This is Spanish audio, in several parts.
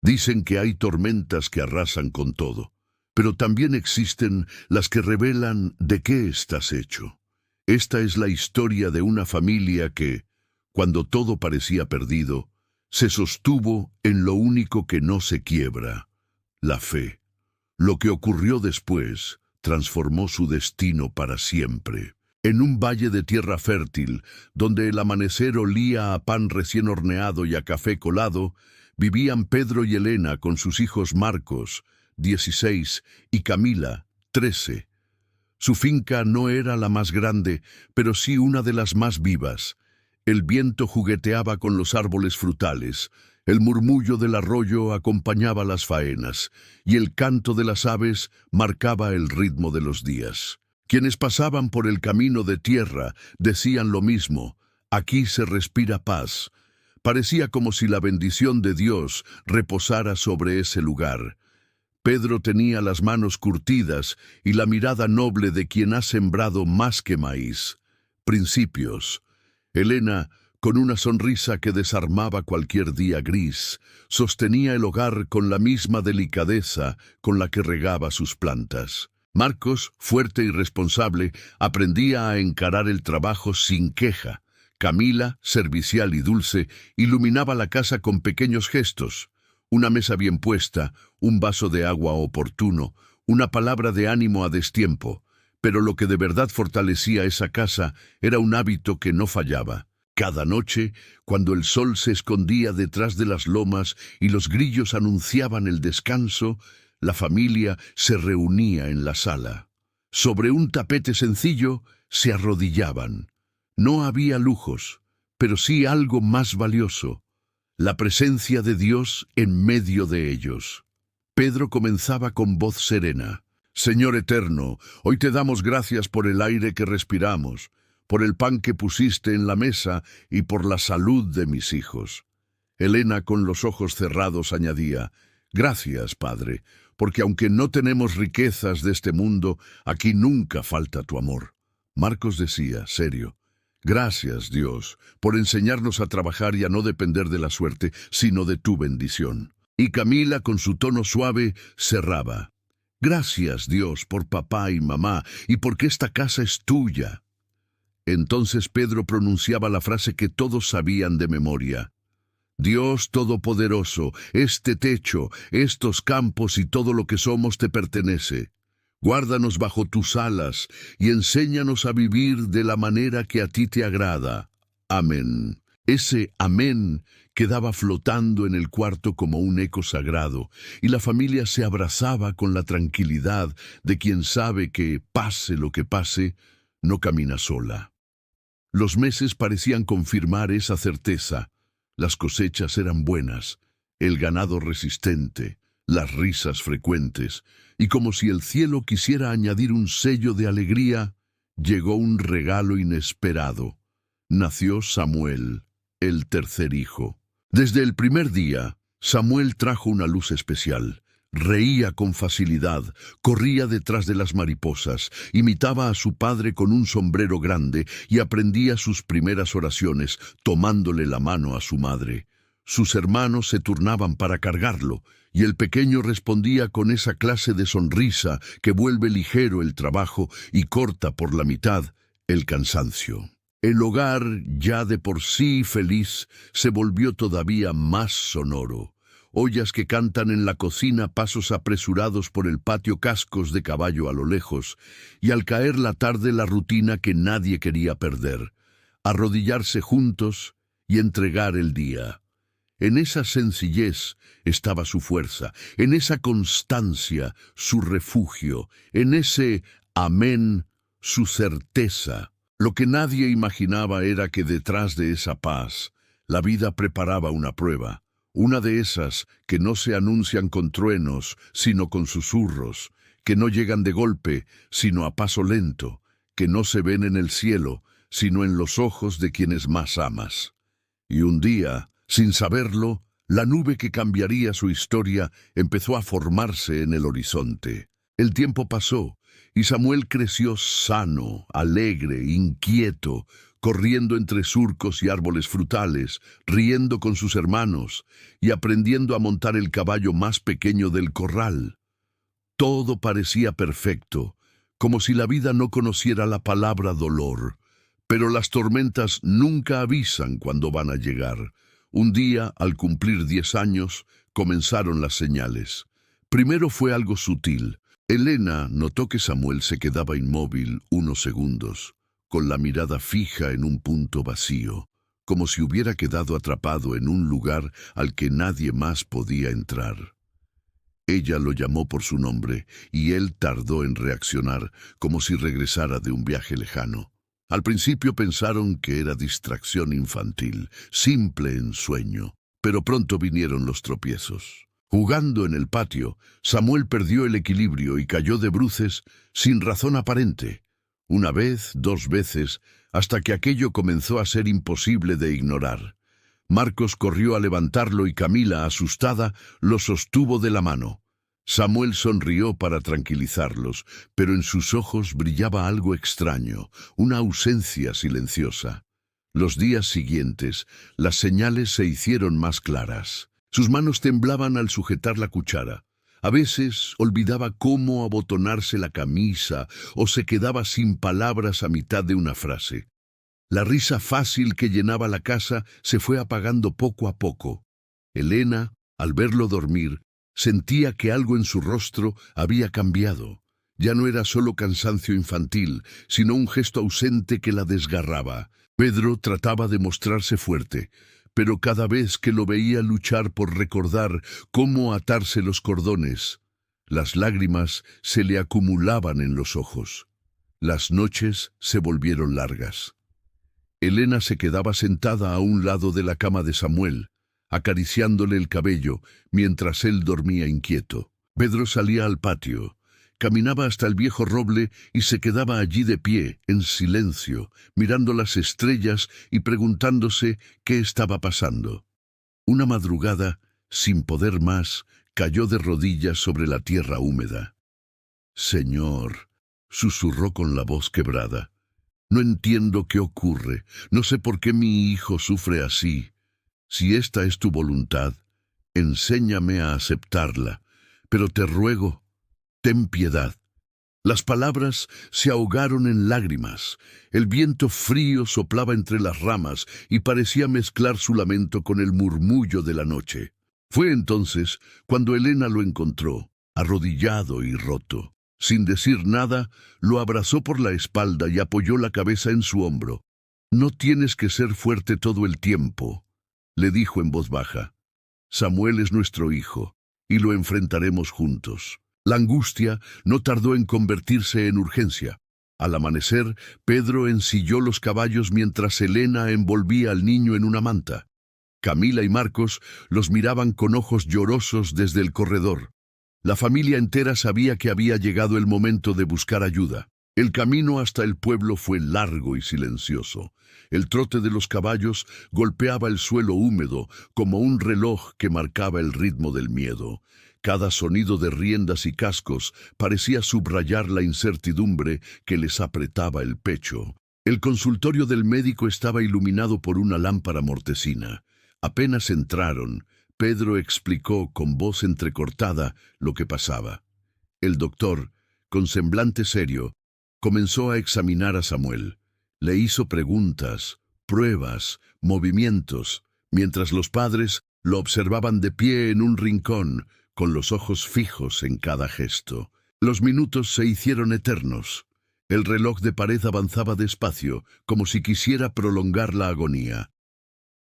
Dicen que hay tormentas que arrasan con todo, pero también existen las que revelan de qué estás hecho. Esta es la historia de una familia que, cuando todo parecía perdido, se sostuvo en lo único que no se quiebra, la fe. Lo que ocurrió después transformó su destino para siempre. En un valle de tierra fértil, donde el amanecer olía a pan recién horneado y a café colado, vivían Pedro y Elena con sus hijos Marcos, 16, y Camila, 13. Su finca no era la más grande, pero sí una de las más vivas. El viento jugueteaba con los árboles frutales, el murmullo del arroyo acompañaba las faenas, y el canto de las aves marcaba el ritmo de los días. Quienes pasaban por el camino de tierra decían lo mismo: aquí se respira paz. Parecía como si la bendición de Dios reposara sobre ese lugar. Pedro tenía las manos curtidas y la mirada noble de quien ha sembrado más que maíz: principios. Elena, con una sonrisa que desarmaba cualquier día gris, sostenía el hogar con la misma delicadeza con la que regaba sus plantas. Marcos, fuerte y responsable, aprendía a encarar el trabajo sin queja. Camila, servicial y dulce, iluminaba la casa con pequeños gestos: una mesa bien puesta, un vaso de agua oportuno, una palabra de ánimo a destiempo. Pero lo que de verdad fortalecía esa casa era un hábito que no fallaba. Cada noche, cuando el sol se escondía detrás de las lomas y los grillos anunciaban el descanso, la familia se reunía en la sala. Sobre un tapete sencillo se arrodillaban. No había lujos, pero sí algo más valioso: la presencia de Dios en medio de ellos. Pedro comenzaba con voz serena: Señor eterno, hoy te damos gracias por el aire que respiramos, por el pan que pusiste en la mesa y por la salud de mis hijos. Elena, con los ojos cerrados, añadía: gracias, Padre, porque aunque no tenemos riquezas de este mundo, aquí nunca falta tu amor. Marcos decía, serio: gracias, Dios, por enseñarnos a trabajar y a no depender de la suerte, sino de tu bendición. Y Camila, con su tono suave, cerraba: gracias, Dios, por papá y mamá, y porque esta casa es tuya. Entonces Pedro pronunciaba la frase que todos sabían de memoria: Dios Todopoderoso, este techo, estos campos y todo lo que somos te pertenece. Guárdanos bajo tus alas y enséñanos a vivir de la manera que a ti te agrada. Amén. Ese amén quedaba flotando en el cuarto como un eco sagrado, y la familia se abrazaba con la tranquilidad de quien sabe que, pase lo que pase, no camina sola. Los meses parecían confirmar esa certeza. Las cosechas eran buenas, el ganado resistente, las risas frecuentes, y como si el cielo quisiera añadir un sello de alegría, llegó un regalo inesperado. Nació Samuel, el tercer hijo. Desde el primer día, Samuel trajo una luz especial. Reía con facilidad, corría detrás de las mariposas, imitaba a su padre con un sombrero grande y aprendía sus primeras oraciones tomándole la mano a su madre. Sus hermanos se turnaban para cargarlo, y el pequeño respondía con esa clase de sonrisa que vuelve ligero el trabajo y corta por la mitad el cansancio. El hogar, ya de por sí feliz, se volvió todavía más sonoro. Ollas que cantan en la cocina, pasos apresurados por el patio, cascos de caballo a lo lejos, y al caer la tarde la rutina que nadie quería perder: arrodillarse juntos y entregar el día. En esa sencillez estaba su fuerza, en esa constancia su refugio, en ese amén su certeza. Lo que nadie imaginaba era que detrás de esa paz, la vida preparaba una prueba. Una de esas que no se anuncian con truenos, sino con susurros, que no llegan de golpe, sino a paso lento, que no se ven en el cielo, sino en los ojos de quienes más amas. Y un día, sin saberlo, la nube que cambiaría su historia empezó a formarse en el horizonte. El tiempo pasó, y Samuel creció sano, alegre, inquieto, corriendo entre surcos y árboles frutales, riendo con sus hermanos y aprendiendo a montar el caballo más pequeño del corral. Todo parecía perfecto, como si la vida no conociera la palabra dolor. Pero las tormentas nunca avisan cuando van a llegar. Un día, al cumplir 10 años, comenzaron las señales. Primero fue algo sutil. Elena notó que Samuel se quedaba inmóvil unos segundos, con la mirada fija en un punto vacío, como si hubiera quedado atrapado en un lugar al que nadie más podía entrar. Ella lo llamó por su nombre y él tardó en reaccionar, como si regresara de un viaje lejano. Al principio pensaron que era distracción infantil, simple ensueño, pero pronto vinieron los tropiezos. Jugando en el patio, Samuel perdió el equilibrio y cayó de bruces sin razón aparente. Una vez, 2 veces, hasta que aquello comenzó a ser imposible de ignorar. Marcos corrió a levantarlo y Camila, asustada, lo sostuvo de la mano. Samuel sonrió para tranquilizarlos, pero en sus ojos brillaba algo extraño, una ausencia silenciosa. Los días siguientes, las señales se hicieron más claras. Sus manos temblaban al sujetar la cuchara. A veces olvidaba cómo abotonarse la camisa o se quedaba sin palabras a mitad de una frase. La risa fácil que llenaba la casa se fue apagando poco a poco. Elena, al verlo dormir, sentía que algo en su rostro había cambiado. Ya no era solo cansancio infantil, sino un gesto ausente que la desgarraba. Pedro trataba de mostrarse fuerte, pero cada vez que lo veía luchar por recordar cómo atarse los cordones, las lágrimas se le acumulaban en los ojos. Las noches se volvieron largas. Elena se quedaba sentada a un lado de la cama de Samuel, acariciándole el cabello mientras él dormía inquieto. Pedro salía al patio, caminaba hasta el viejo roble y se quedaba allí de pie, en silencio, mirando las estrellas y preguntándose qué estaba pasando. Una madrugada, sin poder más, cayó de rodillas sobre la tierra húmeda. «Señor», susurró con la voz quebrada, «no entiendo qué ocurre, no sé por qué mi hijo sufre así. Si esta es tu voluntad, enséñame a aceptarla, pero te ruego, ten piedad». Las palabras se ahogaron en lágrimas. El viento frío soplaba entre las ramas y parecía mezclar su lamento con el murmullo de la noche. Fue entonces cuando Elena lo encontró, arrodillado y roto. Sin decir nada, lo abrazó por la espalda y apoyó la cabeza en su hombro. «No tienes que ser fuerte todo el tiempo», le dijo en voz baja. «Samuel es nuestro hijo, y lo enfrentaremos juntos». La angustia no tardó en convertirse en urgencia. Al amanecer, Pedro ensilló los caballos mientras Elena envolvía al niño en una manta. Camila y Marcos los miraban con ojos llorosos desde el corredor. La familia entera sabía que había llegado el momento de buscar ayuda. El camino hasta el pueblo fue largo y silencioso. El trote de los caballos golpeaba el suelo húmedo como un reloj que marcaba el ritmo del miedo. Cada sonido de riendas y cascos parecía subrayar la incertidumbre que les apretaba el pecho. El consultorio del médico estaba iluminado por una lámpara mortecina. Apenas entraron, Pedro explicó con voz entrecortada lo que pasaba. El doctor, con semblante serio, comenzó a examinar a Samuel. Le hizo preguntas, pruebas, movimientos, mientras los padres lo observaban de pie en un rincón, con los ojos fijos en cada gesto. Los minutos se hicieron eternos. El reloj de pared avanzaba despacio, como si quisiera prolongar la agonía.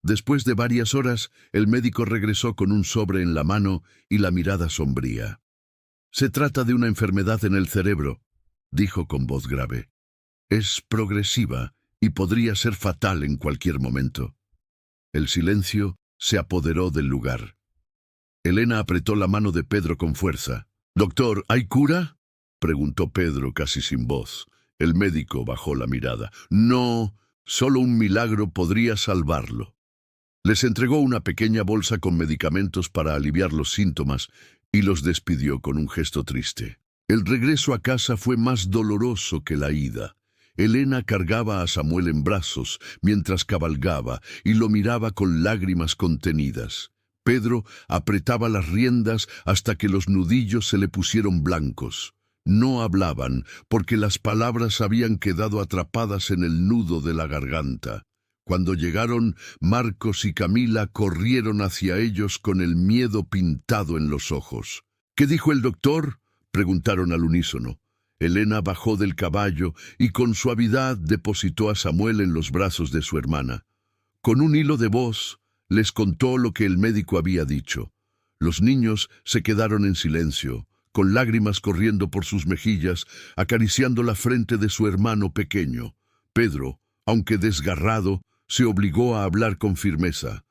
Después de varias horas, el médico regresó con un sobre en la mano y la mirada sombría. «Se trata de una enfermedad en el cerebro», dijo con voz grave. «Es progresiva y podría ser fatal en cualquier momento». El silencio se apoderó del lugar. Elena apretó la mano de Pedro con fuerza. «Doctor, ¿hay cura?», preguntó Pedro casi sin voz. El médico bajó la mirada. «No, solo un milagro podría salvarlo». Les entregó una pequeña bolsa con medicamentos para aliviar los síntomas y los despidió con un gesto triste. El regreso a casa fue más doloroso que la ida. Elena cargaba a Samuel en brazos mientras cabalgaba y lo miraba con lágrimas contenidas. Pedro apretaba las riendas hasta que los nudillos se le pusieron blancos. No hablaban porque las palabras habían quedado atrapadas en el nudo de la garganta. Cuando llegaron, Marcos y Camila corrieron hacia ellos con el miedo pintado en los ojos. «¿Qué dijo el doctor?», preguntaron al unísono. Elena bajó del caballo y con suavidad depositó a Samuel en los brazos de su hermana. Con un hilo de voz, les contó lo que el médico había dicho. Los niños se quedaron en silencio, con lágrimas corriendo por sus mejillas, acariciando la frente de su hermano pequeño. Pedro, aunque desgarrado, se obligó a hablar con firmeza.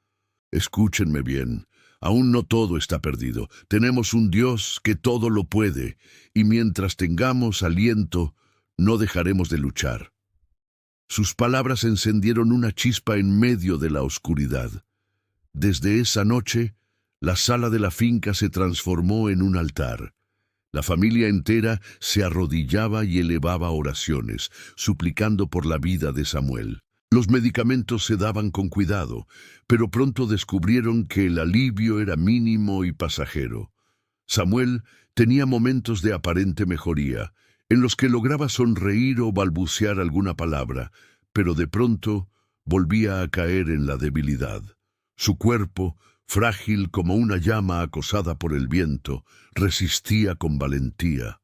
«Escúchenme bien. Aún no todo está perdido. Tenemos un Dios que todo lo puede, y mientras tengamos aliento, no dejaremos de luchar». Sus palabras encendieron una chispa en medio de la oscuridad. Desde esa noche, la sala de la finca se transformó en un altar. La familia entera se arrodillaba y elevaba oraciones, suplicando por la vida de Samuel. Los medicamentos se daban con cuidado, pero pronto descubrieron que el alivio era mínimo y pasajero. Samuel tenía momentos de aparente mejoría, en los que lograba sonreír o balbucear alguna palabra, pero de pronto volvía a caer en la debilidad. Su cuerpo, frágil como una llama acosada por el viento, resistía con valentía,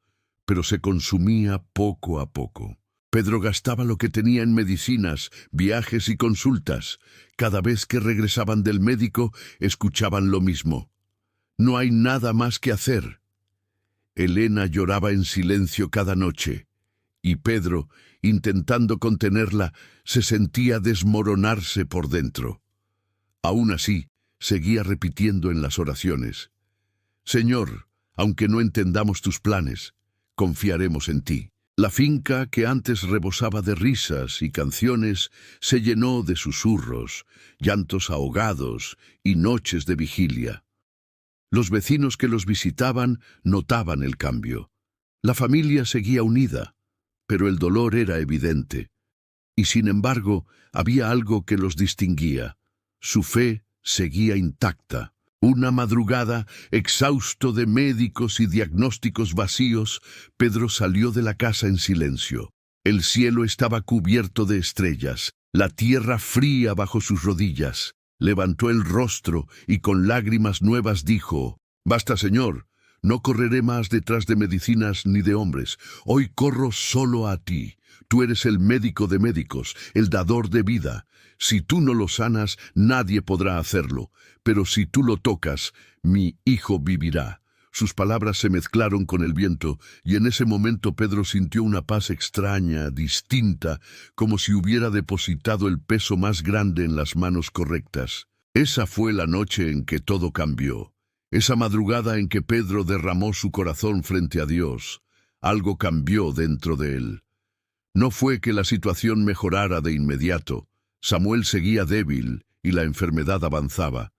pero se consumía poco a poco. Pedro gastaba lo que tenía en medicinas, viajes y consultas. Cada vez que regresaban del médico, escuchaban lo mismo. «No hay nada más que hacer». Elena lloraba en silencio cada noche, y Pedro, intentando contenerla, se sentía desmoronarse por dentro. Aún así, seguía repitiendo en las oraciones: «Señor, aunque no entendamos tus planes, confiaremos en ti». La finca, que antes rebosaba de risas y canciones, se llenó de susurros, llantos ahogados y noches de vigilia. Los vecinos que los visitaban notaban el cambio. La familia seguía unida, pero el dolor era evidente. Y sin embargo, había algo que los distinguía. Su fe seguía intacta. Una madrugada, exhausto de médicos y diagnósticos vacíos, Pedro salió de la casa en silencio. El cielo estaba cubierto de estrellas, la tierra fría bajo sus rodillas. Levantó el rostro y con lágrimas nuevas dijo: «Basta, Señor, no correré más detrás de medicinas ni de hombres. Hoy corro solo a ti. Tú eres el médico de médicos, el dador de vida. Si tú no lo sanas, nadie podrá hacerlo. Pero si tú lo tocas, mi hijo vivirá». Sus palabras se mezclaron con el viento, y en ese momento Pedro sintió una paz extraña, distinta, como si hubiera depositado el peso más grande en las manos correctas. Esa fue la noche en que todo cambió. Esa madrugada en que Pedro derramó su corazón frente a Dios. Algo cambió dentro de él. No fue que la situación mejorara de inmediato. Samuel seguía débil y la enfermedad avanzaba,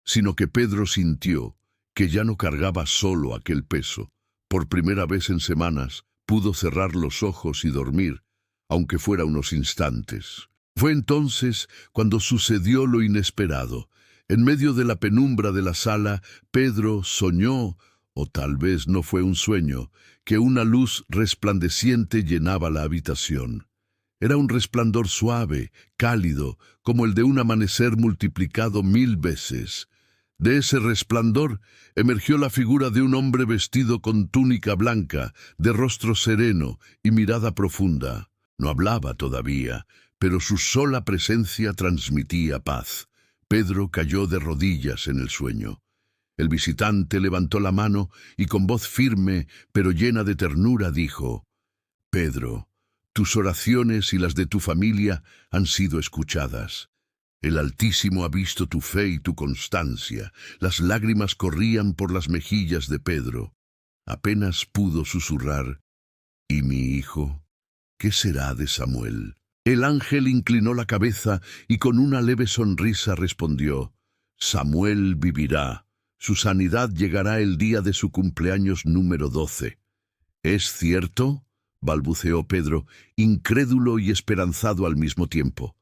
sino que Pedro sintió que ya no cargaba solo aquel peso. Por primera vez en semanas pudo cerrar los ojos y dormir, aunque fuera unos instantes. Fue entonces cuando sucedió lo inesperado. En medio de la penumbra de la sala, Pedro soñó, o tal vez no fue un sueño, que una luz resplandeciente llenaba la habitación. Era un resplandor suave, cálido, como el de un amanecer multiplicado 1000 veces. De ese resplandor emergió la figura de un hombre vestido con túnica blanca, de rostro sereno y mirada profunda. No hablaba todavía, pero su sola presencia transmitía paz. Pedro cayó de rodillas en el sueño. El visitante levantó la mano y con voz firme, pero llena de ternura, dijo: «Pedro, tus oraciones y las de tu familia han sido escuchadas. El Altísimo ha visto tu fe y tu constancia». Las lágrimas corrían por las mejillas de Pedro. Apenas pudo susurrar: «¿Y mi hijo? ¿Qué será de Samuel?». El ángel inclinó la cabeza y con una leve sonrisa respondió: «Samuel vivirá. Su sanidad llegará el día de su cumpleaños número 12. «¿Es cierto?», balbuceó Pedro, incrédulo y esperanzado al mismo tiempo.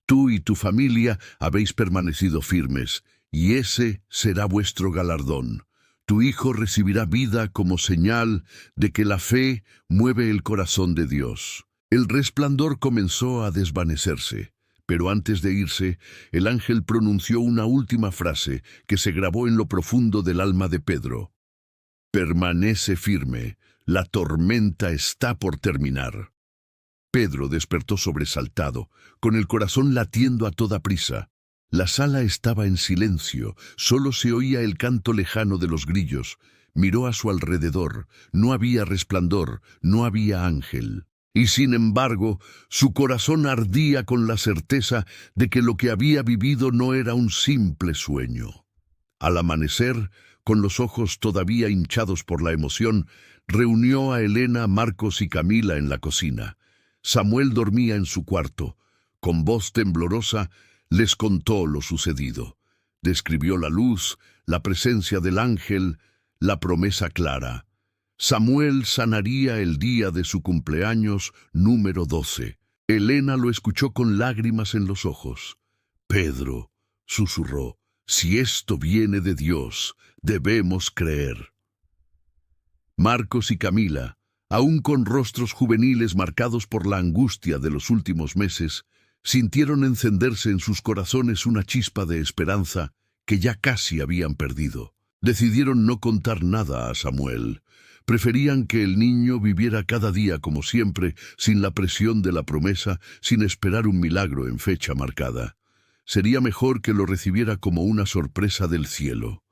Tú y tu familia habéis permanecido firmes, y ese será vuestro galardón. Tu hijo recibirá vida como señal de que la fe mueve el corazón de Dios. El resplandor comenzó a desvanecerse, pero antes de irse, el ángel pronunció una última frase que se grabó en lo profundo del alma de Pedro. Permanece firme, la tormenta está por terminar. Pedro despertó sobresaltado, con el corazón latiendo a toda prisa. La sala estaba en silencio, solo se oía el canto lejano de los grillos. Miró a su alrededor, no había resplandor, no había ángel. Y sin embargo, su corazón ardía con la certeza de que lo que había vivido no era un simple sueño. Al amanecer, con los ojos todavía hinchados por la emoción, reunió a Elena, Marcos y Camila en la cocina. Samuel dormía en su cuarto. Con voz temblorosa, les contó lo sucedido. Describió la luz, la presencia del ángel, la promesa clara. Samuel sanaría el día de su cumpleaños número 12. Elena lo escuchó con lágrimas en los ojos. «Pedro», susurró, «si esto viene de Dios, debemos creer». Marcos y Camila, aún con rostros juveniles marcados por la angustia de los últimos meses, sintieron encenderse en sus corazones una chispa de esperanza que ya casi habían perdido. Decidieron no contar nada a Samuel. Preferían que el niño viviera cada día como siempre, sin la presión de la promesa, sin esperar un milagro en fecha marcada. Sería mejor que lo recibiera como una sorpresa del cielo.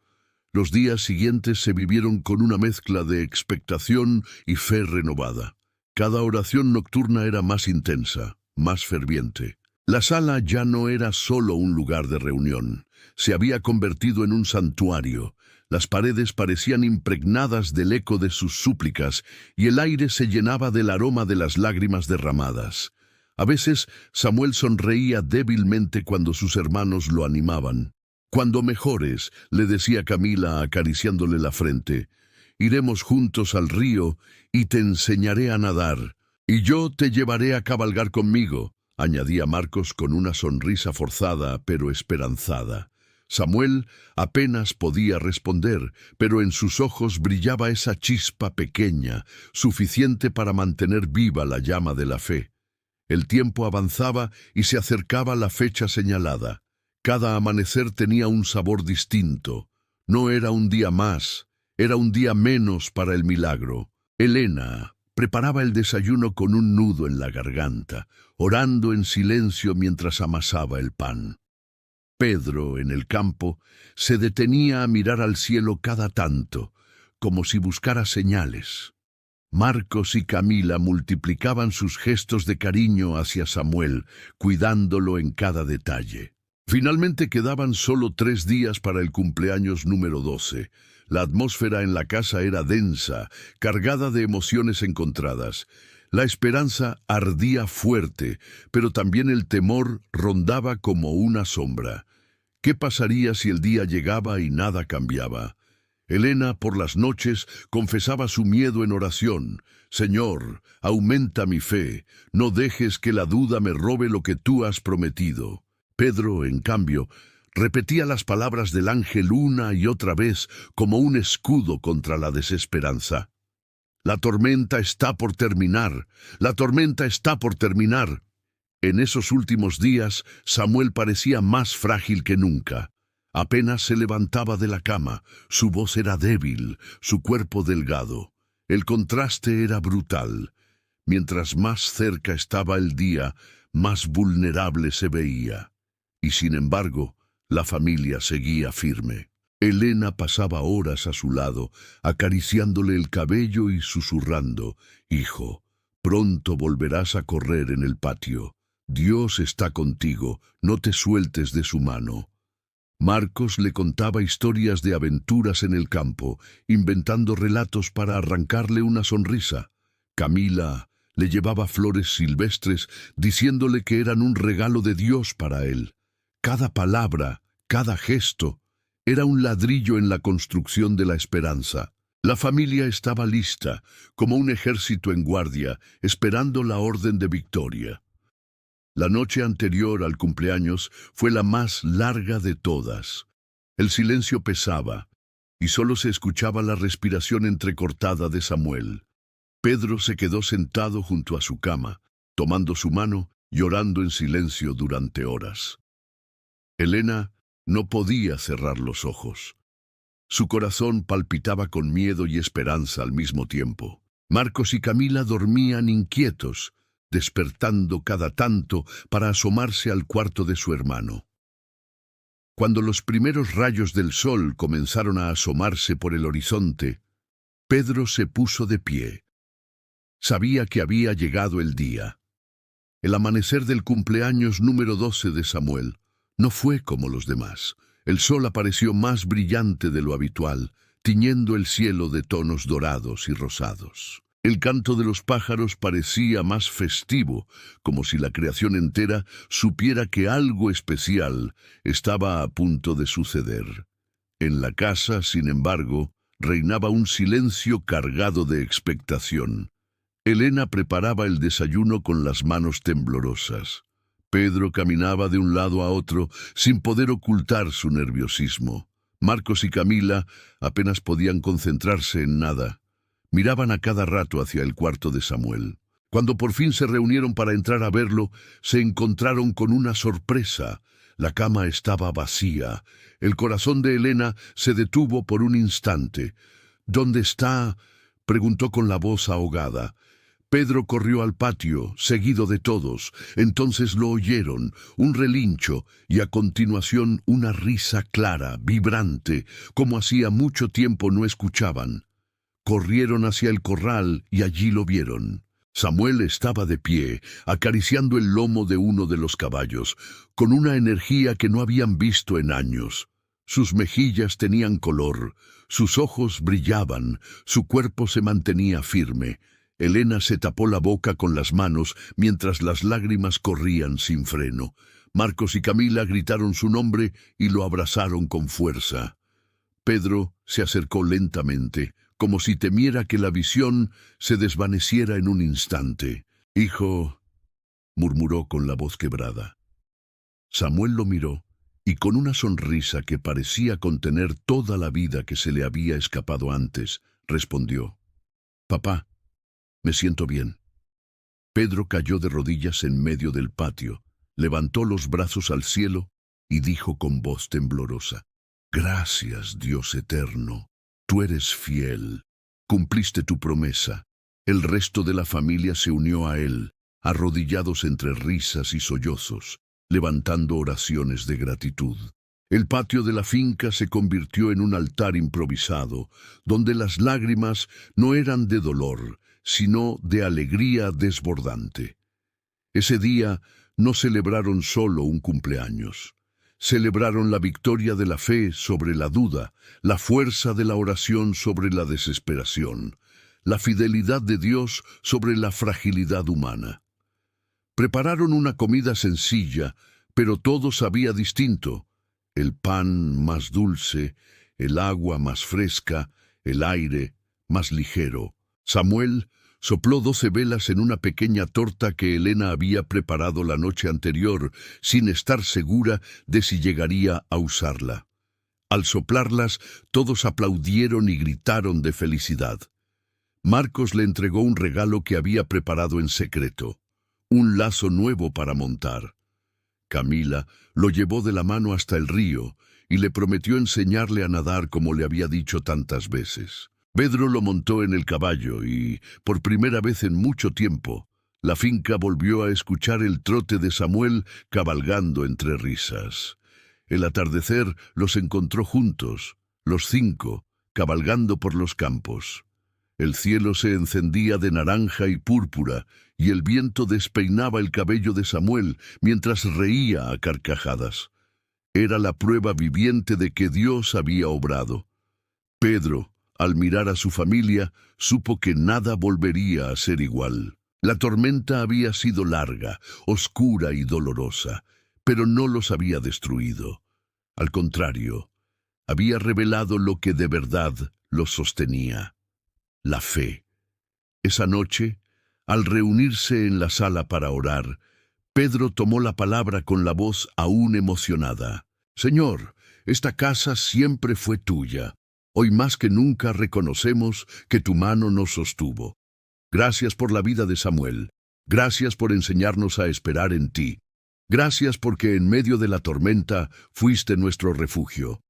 Los días siguientes se vivieron con una mezcla de expectación y fe renovada. Cada oración nocturna era más intensa, más ferviente. La sala ya no era solo un lugar de reunión. Se había convertido en un santuario. Las paredes parecían impregnadas del eco de sus súplicas y el aire se llenaba del aroma de las lágrimas derramadas. A veces Samuel sonreía débilmente cuando sus hermanos lo animaban. «Cuando mejores», le decía Camila acariciándole la frente, «iremos juntos al río y te enseñaré a nadar. Y yo te llevaré a cabalgar conmigo», añadía Marcos con una sonrisa forzada pero esperanzada. Samuel apenas podía responder, pero en sus ojos brillaba esa chispa pequeña, suficiente para mantener viva la llama de la fe. El tiempo avanzaba y se acercaba la fecha señalada. Cada amanecer tenía un sabor distinto. No era un día más, era un día menos para el milagro. Elena preparaba el desayuno con un nudo en la garganta, orando en silencio mientras amasaba el pan. Pedro, en el campo, se detenía a mirar al cielo cada tanto, como si buscara señales. Marcos y Camila multiplicaban sus gestos de cariño hacia Samuel, cuidándolo en cada detalle. Finalmente quedaban solo 3 días para el cumpleaños número 12. La atmósfera en la casa era densa, cargada de emociones encontradas. La esperanza ardía fuerte, pero también el temor rondaba como una sombra. ¿Qué pasaría si el día llegaba y nada cambiaba? Elena, por las noches, confesaba su miedo en oración. «Señor, aumenta mi fe, no dejes que la duda me robe lo que tú has prometido». Pedro, en cambio, repetía las palabras del ángel una y otra vez como un escudo contra la desesperanza. «La tormenta está por terminar, la tormenta está por terminar». En esos últimos días, Samuel parecía más frágil que nunca. Apenas se levantaba de la cama, su voz era débil, su cuerpo delgado. El contraste era brutal. Mientras más cerca estaba el día, más vulnerable se veía. Y sin embargo, la familia seguía firme. Elena pasaba horas a su lado, acariciándole el cabello y susurrando, «Hijo, pronto volverás a correr en el patio. Dios está contigo, no te sueltes de su mano». Marcos le contaba historias de aventuras en el campo, inventando relatos para arrancarle una sonrisa. Camila le llevaba flores silvestres, diciéndole que eran un regalo de Dios para él. Cada palabra, cada gesto, era un ladrillo en la construcción de la esperanza. La familia estaba lista, como un ejército en guardia, esperando la orden de victoria. La noche anterior al cumpleaños fue la más larga de todas. El silencio pesaba, y solo se escuchaba la respiración entrecortada de Samuel. Pedro se quedó sentado junto a su cama, tomando su mano, llorando en silencio durante horas. Elena no podía cerrar los ojos. Su corazón palpitaba con miedo y esperanza al mismo tiempo. Marcos y Camila dormían inquietos, despertando cada tanto para asomarse al cuarto de su hermano. Cuando los primeros rayos del sol comenzaron a asomarse por el horizonte, Pedro se puso de pie. Sabía que había llegado el día. El amanecer del cumpleaños número 12 de Samuel no fue como los demás. El sol apareció más brillante de lo habitual, tiñendo el cielo de tonos dorados y rosados. El canto de los pájaros parecía más festivo, como si la creación entera supiera que algo especial estaba a punto de suceder. En la casa, sin embargo, reinaba un silencio cargado de expectación. Elena preparaba el desayuno con las manos temblorosas. Pedro caminaba de un lado a otro sin poder ocultar su nerviosismo. Marcos y Camila apenas podían concentrarse en nada. Miraban a cada rato hacia el cuarto de Samuel. Cuando por fin se reunieron para entrar a verlo, se encontraron con una sorpresa. La cama estaba vacía. El corazón de Elena se detuvo por un instante. «¿Dónde está?», preguntó con la voz ahogada. Pedro corrió al patio, seguido de todos. Entonces lo oyeron, un relincho, y a continuación una risa clara, vibrante, como hacía mucho tiempo no escuchaban. Corrieron hacia el corral y allí lo vieron. Samuel estaba de pie, acariciando el lomo de uno de los caballos, con una energía que no habían visto en años. Sus mejillas tenían color, sus ojos brillaban, su cuerpo se mantenía firme. Elena se tapó la boca con las manos mientras las lágrimas corrían sin freno. Marcos y Camila gritaron su nombre y lo abrazaron con fuerza. Pedro se acercó lentamente, como si temiera que la visión se desvaneciera en un instante. «Hijo», murmuró con la voz quebrada. Samuel lo miró y con una sonrisa que parecía contener toda la vida que se le había escapado antes, respondió: «Papá, me siento bien». Pedro cayó de rodillas en medio del patio, levantó los brazos al cielo y dijo con voz temblorosa: «Gracias, Dios eterno. Tú eres fiel. Cumpliste tu promesa». El resto de la familia se unió a él, arrodillados entre risas y sollozos, levantando oraciones de gratitud. El patio de la finca se convirtió en un altar improvisado, donde las lágrimas no eran de dolor, sino de alegría desbordante. Ese día no celebraron solo un cumpleaños. Celebraron la victoria de la fe sobre la duda, la fuerza de la oración sobre la desesperación, la fidelidad de Dios sobre la fragilidad humana. Prepararon una comida sencilla, pero todo sabía distinto. El pan más dulce, el agua más fresca, el aire más ligero. Samuel sopló 12 velas en una pequeña torta que Elena había preparado la noche anterior, sin estar segura de si llegaría a usarla. Al soplarlas, todos aplaudieron y gritaron de felicidad. Marcos le entregó un regalo que había preparado en secreto, un lazo nuevo para montar. Camila lo llevó de la mano hasta el río y le prometió enseñarle a nadar como le había dicho tantas veces. Pedro lo montó en el caballo y, por primera vez en mucho tiempo, la finca volvió a escuchar el trote de Samuel cabalgando entre risas. El atardecer los encontró juntos, los 5, cabalgando por los campos. El cielo se encendía de naranja y púrpura, y el viento despeinaba el cabello de Samuel mientras reía a carcajadas. Era la prueba viviente de que Dios había obrado. Pedro, al mirar a su familia, supo que nada volvería a ser igual. La tormenta había sido larga, oscura y dolorosa, pero no los había destruido. Al contrario, había revelado lo que de verdad los sostenía: la fe. Esa noche, al reunirse en la sala para orar, Pedro tomó la palabra con la voz aún emocionada. Señor, esta casa siempre fue tuya. Hoy más que nunca reconocemos que tu mano nos sostuvo. Gracias por la vida de Samuel. Gracias por enseñarnos a esperar en ti. Gracias porque en medio de la tormenta fuiste nuestro refugio.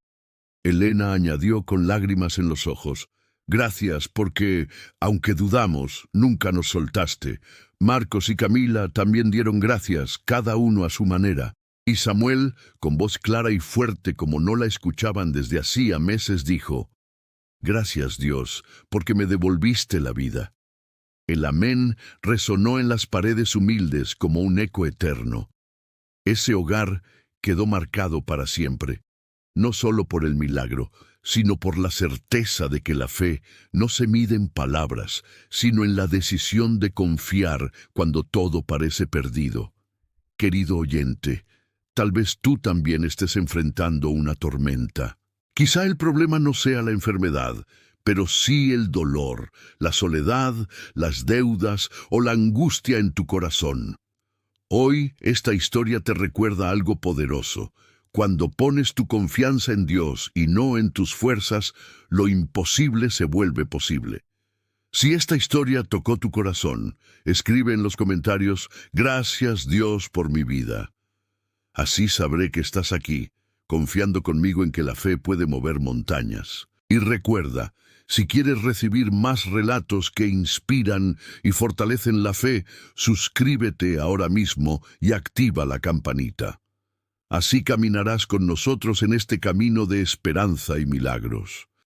Elena añadió con lágrimas en los ojos: gracias porque, aunque dudamos, nunca nos soltaste. Marcos y Camila también dieron gracias, cada uno a su manera. Y Samuel, con voz clara y fuerte como no la escuchaban desde hacía meses, dijo: gracias, Dios, porque me devolviste la vida. El amén resonó en las paredes humildes como un eco eterno. Ese hogar quedó marcado para siempre, no solo por el milagro, sino por la certeza de que la fe no se mide en palabras, sino en la decisión de confiar cuando todo parece perdido. Querido oyente, tal vez tú también estés enfrentando una tormenta. Quizá el problema no sea la enfermedad, pero sí el dolor, la soledad, las deudas o la angustia en tu corazón. Hoy esta historia te recuerda algo poderoso. Cuando pones tu confianza en Dios y no en tus fuerzas, lo imposible se vuelve posible. Si esta historia tocó tu corazón, escribe en los comentarios: gracias, Dios, por mi vida. Así sabré que estás aquí, confiando conmigo en que la fe puede mover montañas. Y recuerda, si quieres recibir más relatos que inspiran y fortalecen la fe, suscríbete ahora mismo y activa la campanita. Así caminarás con nosotros en este camino de esperanza y milagros.